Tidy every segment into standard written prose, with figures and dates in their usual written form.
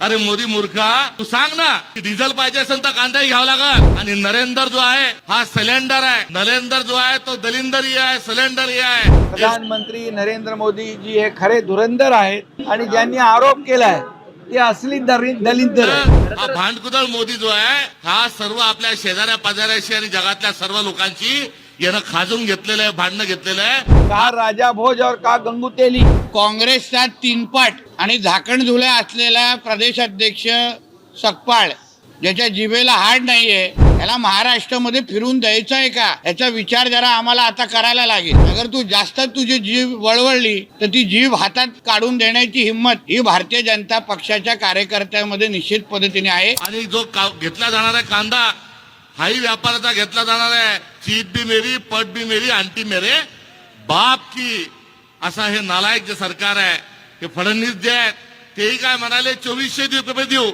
अरे मोदी मूर्खा, तू सांग ना की डिझेल पाहिजे असेल तर कांदाही घ्यावा लागल. आणि नरेंद्र जो आहे हा सिलेंडर आहे. नरेंद्र जो आहे तो दलिंदर आहे, सिलेंडर आहे. प्रधानमंत्री नरेंद्र मोदी जी हे खरे धुरंधर आहेत आणि ज्यांनी आरोप केलाय ते असली दलिंदर आहेत. हा भांडकुदळ मोदी जो आहे हा सर्व आपल्या शेजाऱ्या पाजाऱ्याशी आणि जगातल्या सर्व लोकांची यानं खाजून घेतलेलं आहे, भांडणं घेतलेलं आहे. का राजा भोज और का गंगू तेली. काँग्रेसचा तीनपाट आणि झाकण झुल्या असलेला प्रदेश अध्यक्ष सकपाळ ज्याच्या जिभेला हाड नाहीये याला महाराष्ट्रामध्ये फिरून द्यायचं आहे का याचा विचार जरा आम्हाला आता करायला लागेल. अगर तू जास्त तुझी जीभ वळवळली तर ती जीभ हातात काढून देण्याची हिंमत ही भारतीय जनता पक्षाच्या कार्यकर्त्यांमध्ये निश्चित पद्धतीने आहे. आणि जो घेतला जाणार आहे कांदा हाही व्यापाराचा घेतला जाणार आहे. चीट भी मेरी, पट भी मेरी, आंटी मेरे बाप की. असा हे नालायक जे सरकार आहे हे फडणवीस जे आहेत तेही काय म्हणाले 2400 रुपये देऊ.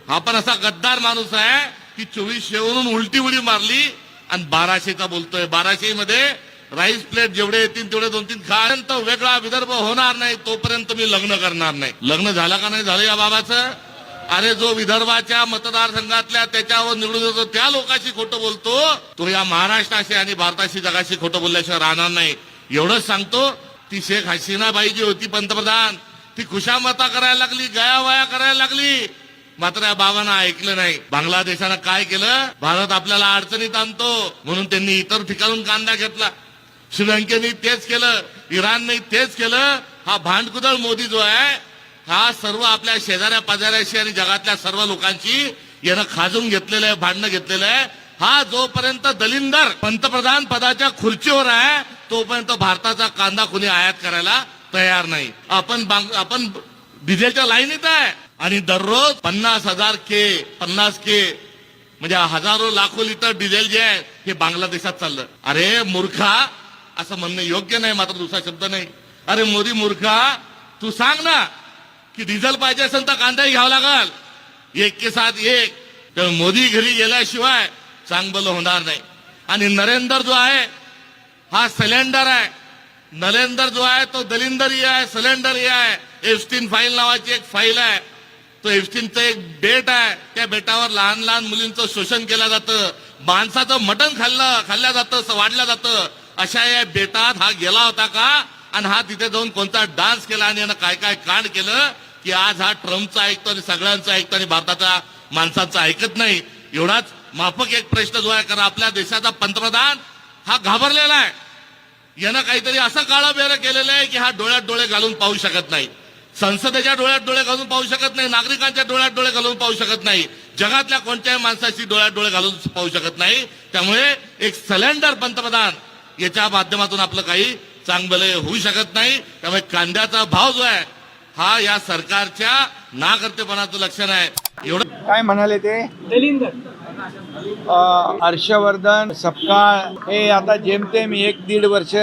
हा पण असा गद्दार माणूस आहे की 2400 वरून उलटी उडी मारली आणि 1200चा बोलतोय. 1200 मध्ये राईस प्लेट जेवढे येतील तेवढे 2-3 खापर्यंत वेगळा विदर्भ होणार नाही तोपर्यंत मी लग्न करणार नाही. लग्न झालं का नाही झालं या बाबाचं. अरे जो विदर्भाच्या मतदारसंघातल्या त्याच्यावर निवडून येतो त्या लोकांशी खोटं बोलतो तो या महाराष्ट्राशी आणि भारताशी जगाशी खोटं बोलल्याशिवाय राहणार नाही. एवढंच सांगतो. ती शेख हसीनाबाई जी होती पंतप्रधान ती खुशामता करायला लागली, गयावया करायला लागली. मात्र या बाबांना ऐकलं नाही. बांगलादेशानं काय केलं, भारत आपल्याला अडचणीत आणतो म्हणून त्यांनी इतर ठिकाणून कांदा घेतला. श्रीलंकेने तेच केलं, इराणने तेच केलं. हा भांडकुदळ मोदी जो आहे हा सर्व आपल्या शेजाऱ्या पाजाऱ्याशी आणि जगातल्या सर्व लोकांची यानं खाजून घेतलेलं आहे, भांडणं घेतलेलं आहे. हा जोपर्यंत दलिंदर पंतप्रधान पदाच्या खुर्चीवर आहे तोपर्यंत भारताचा कांदा कुणी आयात करायला तयार नाही. आपण डिझेलच्या लाईनीत आहे आणि दररोज 50,000 के म्हणजे हजारो लाखो लिटर डिझेल जे आहे हे बांगलादेशात चाललं. अरे मूर्खा, असं म्हणणं योग्य नाही, मात्र दुसरा शब्द नाही. अरे मोदी मूर्खा, तू सांग ना की डिझेल पाहिजे असेल तर कांदाही घ्यावा लागल. एक के साथ एक. तर मोदी घरी गेल्याशिवाय चांगलं होणार नाही. आणि नरेंद्र जो आहे हा सिलेंडर आहे. नरेंद्र जो आहे तो दलिंदरी आहे, सिलेंडर आहे. एप्स्टीन फाईल नावाची एक फाईल आहे. तो एप्स्टीनचं एक बेट आहे. त्या बेटावर लहान लहान मुलींचं शोषण केलं जातं, माणसाचं मटण खाल्ल्या जातं, वाढलं जातं. अशा या बेटात हा गेला होता का आणि हा तिथे जाऊन कोणता डान्स केला आणि यानं काय काय कांड केलं की आज हा ट्रम्पचा ऐकतो आणि सगळ्यांचं ऐकतो आणि भारताच्या माणसांचं ऐकत नाही. एवढाच माफक एक प्रश्न जो आहे, कारण आपल्या देशाचा पंतप्रधान हा घाबरलेला आहे. यानं काहीतरी असं काळं बेरं केलेलं आहे की हा डोळ्यात डोळे घालून पाहू शकत नाही. संसदेच्या डोळ्यात डोळे घालून पाहू शकत नाही, नागरिकांच्या डोळ्यात डोळे घालून पाहू शकत नाही, जगातल्या कोणत्याही माणसाची डोळ्यात डोळे घालून पाहू शकत नाही. त्यामुळे एक सिलेंडर पंतप्रधान याच्या माध्यमातून आपलं काही चांगलं होऊ शकत नाही. त्यामुळे कांद्याचा भाव जो आहे हा या सरकारच्या नाकर्तेपणाचं लक्षण आहे. एवढं काय म्हणाले ते हर्षवर्धन सपकाळ हे आता जेमतेम 1-1.5 वर्ष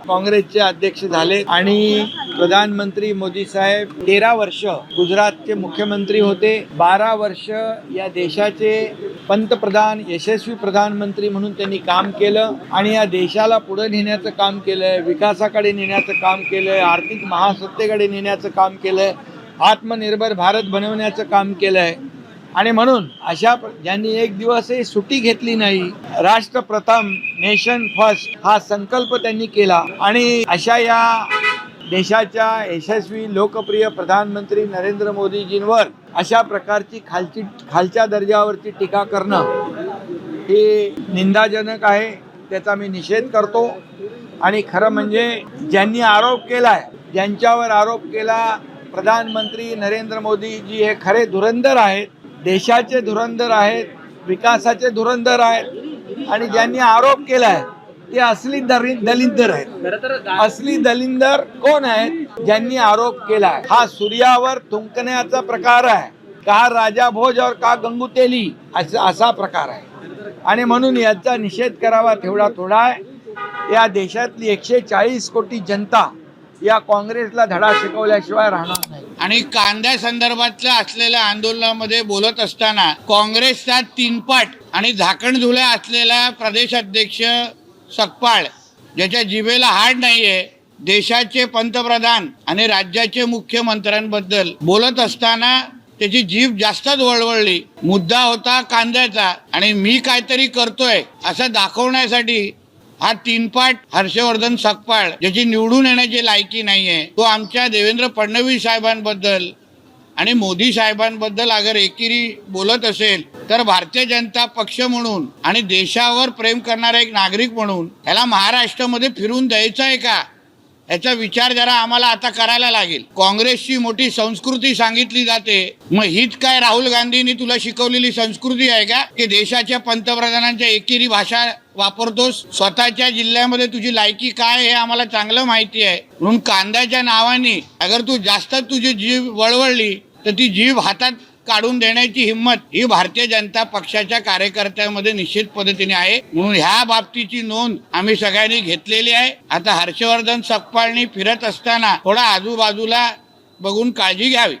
काँग्रेसचे अध्यक्ष झाले आणि प्रधानमंत्री मोदी साहेब 13 वर्ष गुजरातचे मुख्यमंत्री होते. 12 वर्ष या देशाचे पंतप्रधान, यशस्वी प्रधानमंत्री म्हणून त्यांनी काम केलं आणि या देशाला पुढे नेण्याचं काम केलंय, विकासाकडे नेण्याचं काम केलंय, आर्थिक महासत्तेकडे नेण्याचं काम केलंय, आत्मनिर्भर भारत बनवण्याचं काम केलंय. आणि म्हणून अशा ज्यांनी एक दिवसही सुट्टी घेतली नाही, राष्ट्र प्रथम नेशन फर्स्ट हा संकल्प त्यांनी केला आणि अशा या देशाच्या यशस्वी लोकप्रिय प्रधानमंत्री नरेंद्र मोदीजींवर अशा प्रकारची खालच्या दर्जावरची टीका करणं हे निंदाजनक आहे. त्याचा मी निषेध करतो. आणि खरं म्हणजे ज्यांनी आरोप केलाय, ज्यांच्यावर आरोप केला, प्रधानमंत्री नरेंद्र मोदीजी हे खरे धुरंधर आहेत, देशाचे धुरंधर आहेत, विकासाचे धुरंधर आहेत. आणि ज्यांनी आरोप केलाय ते असली दलिंदर आहेत. असली दलिंदर कोण आहेत? ज्यांनी आरोप केलाय. हा सूर्यावर थुंकण्याचा प्रकार आहे. का राजा भोज और का गंगू तेली असा प्रकार आहे. आणि म्हणून याचा निषेध करावा तेवढा थोडा आहे. या देशातली 140 कोटी जनता या काँग्रेसला धडा शिकवल्याशिवाय राहणार नाही. आणि कांद्या संदर्भातल्या असलेल्या आंदोलनामध्ये बोलत असताना काँग्रेसचा तीनपाट आणि झाकण झुल्या असलेला प्रदेश अध्यक्ष सकपाळ ज्याच्या जिभेला हाड नाहीये देशाचे पंतप्रधान आणि राज्याचे मुख्यमंत्र्यांबद्दल बोलत असताना त्याची जीभ जास्तच वळवळली. मुद्दा होता कांद्याचा आणि मी काहीतरी करतोय असं दाखवण्यासाठी हा तीनपाट हर्षवर्धन सकपाळ, ज्याची निवडून येण्याची लायकी नाहीये, तो आमच्या देवेंद्र फडणवीस साहेबांबद्दल आणि मोदी साहेबांबद्दल अगर एकेरी बोलत असेल तर भारतीय जनता पक्ष म्हणून आणि देशावर प्रेम करणारा एक नागरिक म्हणून याला महाराष्ट्रामध्ये फिरून द्यायचं आहे का, याचा विचार जरा आम्हाला आता करायला लागेल. काँग्रेसची मोठी संस्कृती सांगितली जाते, मग हीच काय राहुल गांधींनी तुला शिकवलेली संस्कृती आहे का की देशाच्या पंतप्रधानांच्या एकेरी भाषा वापरतोस? स्वतःच्या जिल्ह्यामध्ये तुझी लायकी काय हे आम्हाला चांगलं माहिती आहे. म्हणून कांद्याच्या नावाने अगर तू जास्त तुझी जीभ वळवळली तर ती जीभ हातात काढून देण्याची हिंमत ही भारतीय जनता पक्षाच्या कार्यकर्त्यांमध्ये निश्चित पद्धतीने आहे. म्हणून ह्या बाबतीची नोंद आम्ही सगळ्यांनी घेतलेली आहे. आता हर्षवर्धन सकपाळनी फिरत असताना थोडा आजूबाजूला बघून काळजी घ्यावी.